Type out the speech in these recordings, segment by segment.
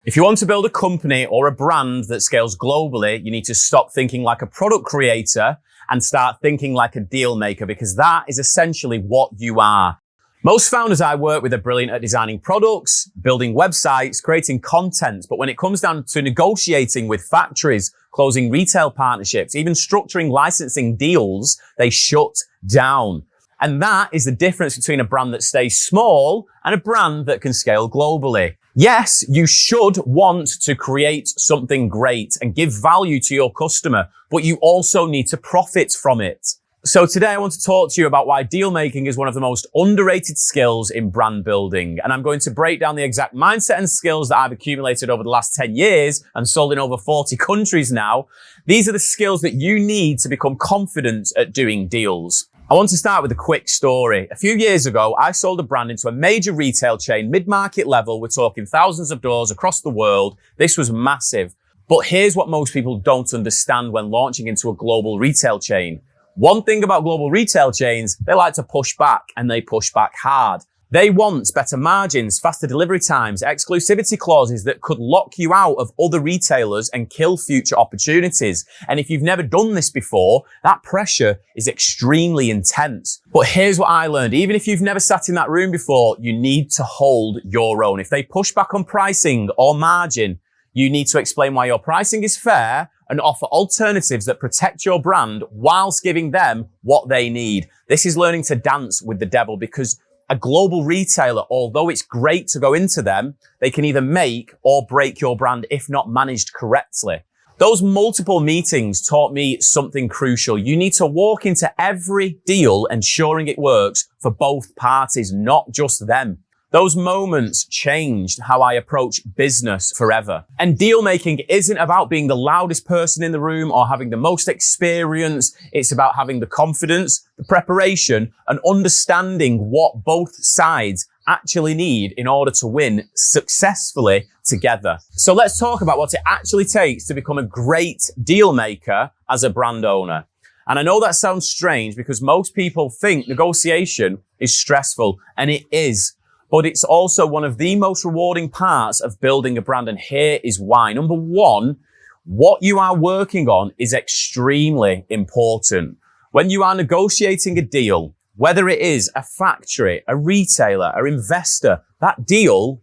If you want to build a company or a brand that scales globally, you need to stop thinking like a product creator and start thinking like a deal maker, because that is essentially what you are. Most founders I work with are brilliant at designing products, building websites, creating content. But when it comes down to negotiating with factories, closing retail partnerships, even structuring licensing deals, they shut down. And that is the difference between a brand that stays small and a brand that can scale globally. Yes, you should want to create something great and give value to your customer, but you also need to profit from it. So today I want to talk to you about why deal making is one of the most underrated skills in brand building. And I'm going to break down the exact mindset and skills that I've accumulated over the last 10 years and sold in over 40 countries now. These are the skills that you need to become confident at doing deals. I want to start with a quick story. A few years ago, I sold a brand into a major retail chain, mid-market level. We're talking thousands of doors across the world. This was massive. But here's what most people don't understand when launching into a global retail chain. One thing about global retail chains, they like to push back, and they push back hard. They want better margins, faster delivery times, exclusivity clauses that could lock you out of other retailers and kill future opportunities. And if you've never done this before, that pressure is extremely intense. But here's what I learned. Even if you've never sat in that room before, you need to hold your own. If they push back on pricing or margin, you need to explain why your pricing is fair and offer alternatives that protect your brand whilst giving them what they need. This is learning to dance with the devil, because a global retailer, although it's great to go into them, they can either make or break your brand if not managed correctly. Those multiple meetings taught me something crucial. You need to walk into every deal ensuring it works for both parties, not just them. Those moments changed how I approach business forever. And deal making isn't about being the loudest person in the room or having the most experience. It's about having the confidence, the preparation, and understanding what both sides actually need in order to win successfully together. So let's talk about what it actually takes to become a great deal maker as a brand owner. And I know that sounds strange because most people think negotiation is stressful, and it is. But it's also one of the most rewarding parts of building a brand. And here is why. Number one, what you are working on is extremely important. When you are negotiating a deal, whether it is a factory, a retailer, an investor, that deal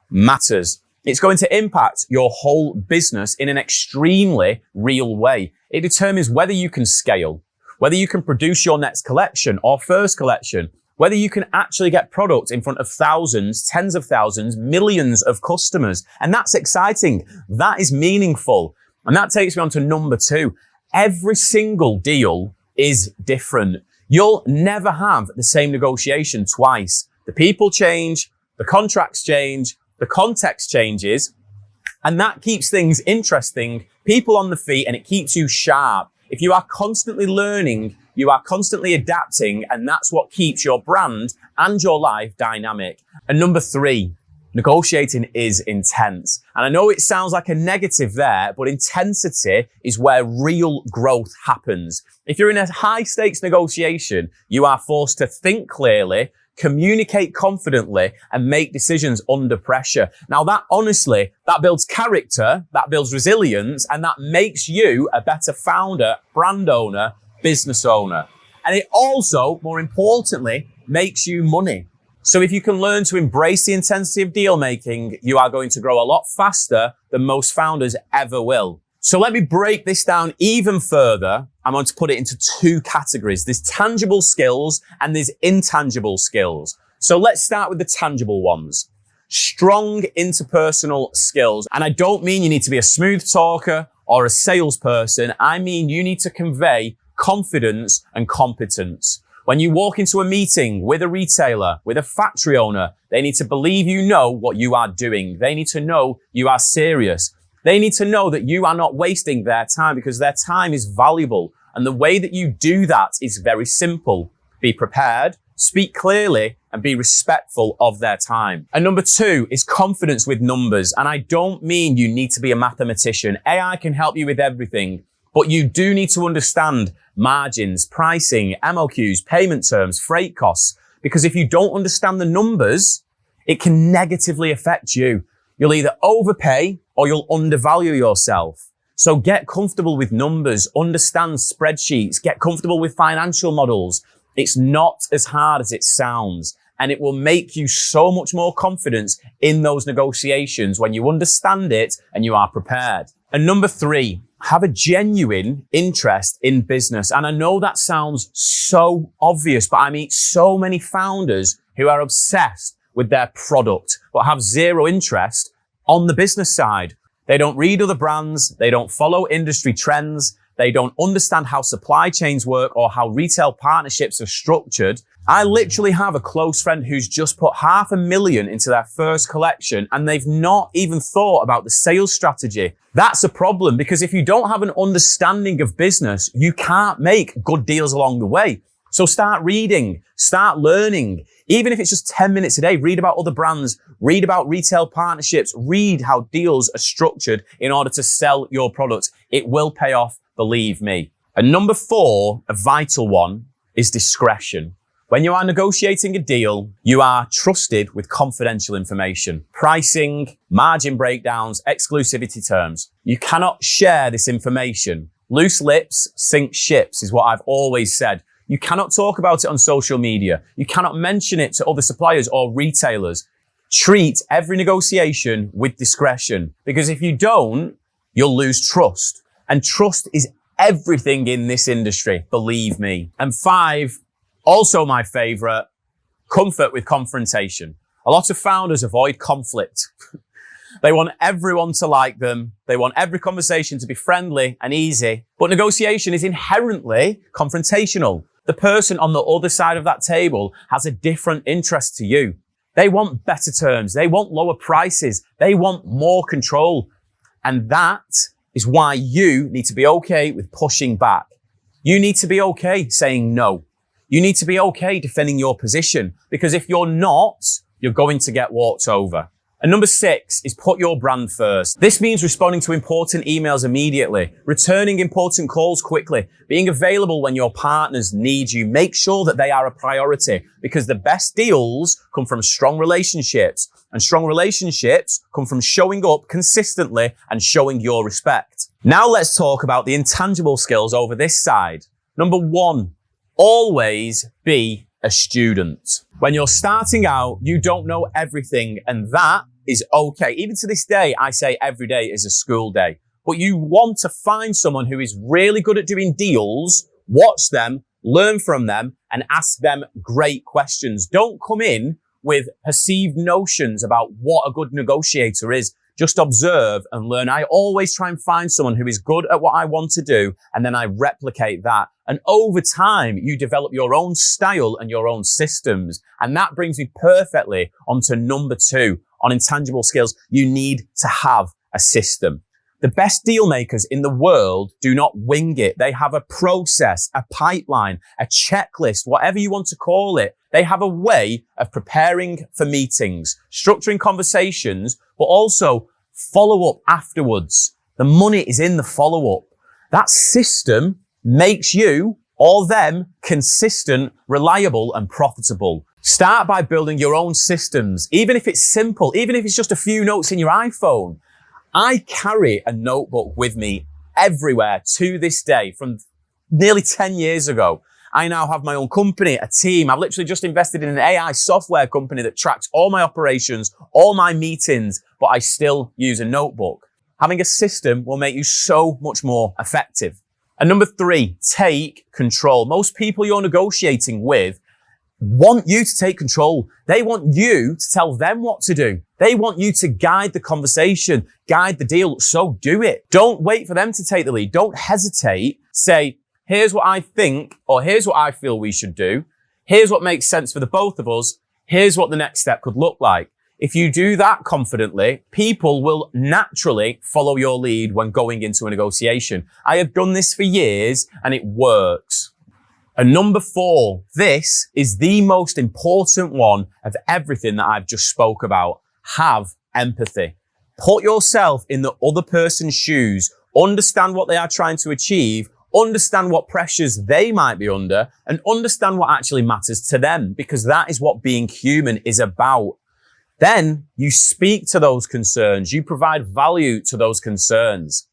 matters. It's going to impact your whole business in an extremely real way. It determines whether you can scale, whether you can produce your next collection or first collection, whether you can actually get product in front of thousands, tens of thousands, millions of customers. And that's exciting. That is meaningful. And that takes me on to number two. Every single deal is different. You'll never have the same negotiation twice. The people change, the contracts change, the context changes, and that keeps things interesting, people on the feet, and it keeps you sharp. If you are constantly learning, you are constantly adapting, and that's what keeps your brand and your life dynamic. And number three, negotiating is intense. And I know it sounds like a negative there, but intensity is where real growth happens. If you're in a high stakes negotiation, you are forced to think clearly, communicate confidently, and make decisions under pressure. Now that honestly, that builds character, that builds resilience, and that makes you a better founder, brand owner, business owner. And it also, more importantly, makes you money. So if you can learn to embrace the intensity of deal making, you are going to grow a lot faster than most founders ever will. So let me break this down even further. I'm going to put it into two categories. There's tangible skills and there's intangible skills. So let's start with the tangible ones. Strong interpersonal skills. And I don't mean you need to be a smooth talker or a salesperson. I mean you need to convey confidence and competence. When you walk into a meeting with a retailer, with a factory owner, they need to believe you know what you are doing. They need to know you are serious. They need to know that you are not wasting their time, because their time is valuable. And the way that you do that is very simple. Be prepared, speak clearly, and be respectful of their time. And number two is confidence with numbers. And I don't mean you need to be a mathematician. AI can help you with everything. But you do need to understand margins, pricing, MOQs, payment terms, freight costs. Because if you don't understand the numbers, it can negatively affect you. You'll either overpay or you'll undervalue yourself. So get comfortable with numbers, understand spreadsheets, get comfortable with financial models. It's not as hard as it sounds, and it will make you so much more confidence in those negotiations when you understand it and you are prepared. And number 3, have a genuine interest in business. And I know that sounds so obvious, but I meet so many founders who are obsessed with their product, but have zero interest on the business side. They don't read other brands. They don't follow industry trends. They don't understand how supply chains work or how retail partnerships are structured. I literally have a close friend who's just put $500,000 into their first collection, and they've not even thought about the sales strategy. That's a problem, because if you don't have an understanding of business, you can't make good deals along the way. So start reading, start learning. Even if it's just 10 minutes a day, read about other brands, read about retail partnerships, read how deals are structured in order to sell your product. It will pay off, believe me. And number 4, a vital one, is discretion. When you are negotiating a deal, you are trusted with confidential information, pricing, margin breakdowns, exclusivity terms. You cannot share this information. Loose lips sink ships is what I've always said. You cannot talk about it on social media. You cannot mention it to other suppliers or retailers. Treat every negotiation with discretion, because if you don't, you'll lose trust. And trust is everything in this industry, believe me. And 5, also my favorite, comfort with confrontation. A lot of founders avoid conflict. They want everyone to like them. They want every conversation to be friendly and easy. But negotiation is inherently confrontational. The person on the other side of that table has a different interest to you. They want better terms. They want lower prices. They want more control. And that is why you need to be okay with pushing back. You need to be okay saying no. You need to be okay defending your position, because if you're not, you're going to get walked over. And number 6 is put your brand first. This means responding to important emails immediately, returning important calls quickly, being available when your partners need you. Make sure that they are a priority, because the best deals come from strong relationships, and strong relationships come from showing up consistently and showing your respect. Now let's talk about the intangible skills over this side. Number 1, always be a student. When you're starting out, you don't know everything, and that is okay. Even to this day, I say every day is a school day. But you want to find someone who is really good at doing deals, watch them, learn from them, and ask them great questions. Don't come in with perceived notions about what a good negotiator is. Just observe and learn. I always try and find someone who is good at what I want to do, and then I replicate that. And over time, you develop your own style and your own systems. And that brings me perfectly onto number 2, on intangible skills. You need to have a system. The best deal makers in the world do not wing it. They have a process, a pipeline, a checklist, whatever you want to call it. They have a way of preparing for meetings, structuring conversations, but also follow up afterwards. The money is in the follow up. That system makes you or them consistent, reliable, and profitable. Start by building your own systems, even if it's simple, even if it's just a few notes in your iPhone. I carry a notebook with me everywhere to this day from nearly 10 years ago. I now have my own company, a team. I've literally just invested in an AI software company that tracks all my operations, all my meetings, but I still use a notebook. Having a system will make you so much more effective. And number 3, take control. Most people you're negotiating with want you to take control. They want you to tell them what to do. They want you to guide the conversation, guide the deal. So do it. Don't wait for them to take the lead. Don't hesitate. Say, here's what I think, or here's what I feel we should do. Here's what makes sense for the both of us. Here's what the next step could look like. If you do that confidently, people will naturally follow your lead when going into a negotiation. I have done this for years and it works. And number 4, this is the most important one of everything that I've just spoke about. Have empathy. Put yourself in the other person's shoes. Understand what they are trying to achieve. Understand what pressures they might be under, and understand what actually matters to them, because that is what being human is about. Then you speak to those concerns. You provide value to those concerns.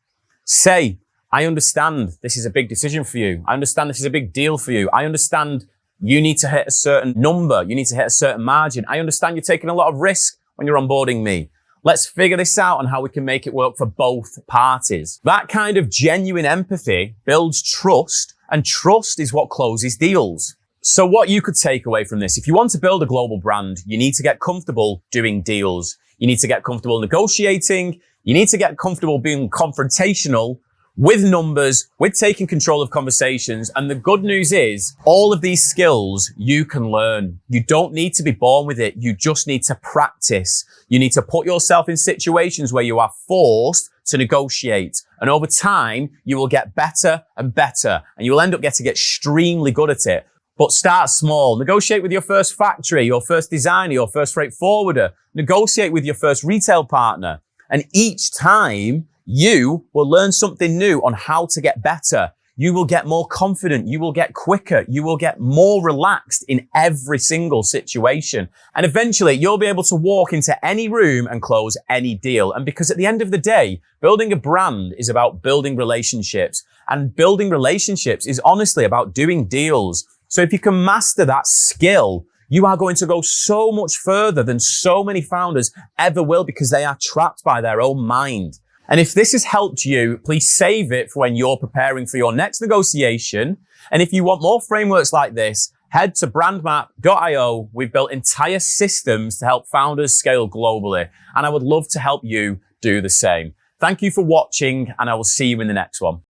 Say, I understand this is a big decision for you. I understand this is a big deal for you. I understand you need to hit a certain number. You need to hit a certain margin. I understand you're taking a lot of risk when you're onboarding me. Let's figure this out on how we can make it work for both parties. That kind of genuine empathy builds trust, and trust is what closes deals. So what you could take away from this, if you want to build a global brand, you need to get comfortable doing deals. You need to get comfortable negotiating. You need to get comfortable being confrontational with numbers, with taking control of conversations. And the good news is all of these skills you can learn. You don't need to be born with it. You just need to practice. You need to put yourself in situations where you are forced to negotiate. And over time, you will get better and better, and you will end up getting extremely good at it. But start small. Negotiate with your first factory, your first designer, your first freight forwarder. Negotiate with your first retail partner. And each time, you will learn something new on how to get better. You will get more confident. You will get quicker. You will get more relaxed in every single situation. And eventually you'll be able to walk into any room and close any deal. And because at the end of the day, building a brand is about building relationships, and building relationships is honestly about doing deals. So if you can master that skill, you are going to go so much further than so many founders ever will, because they are trapped by their own mind. And if this has helped you, please save it for when you're preparing for your next negotiation. And if you want more frameworks like this, head to brandmap.io. We've built entire systems to help founders scale globally, and I would love to help you do the same. Thank you for watching, and I will see you in the next one.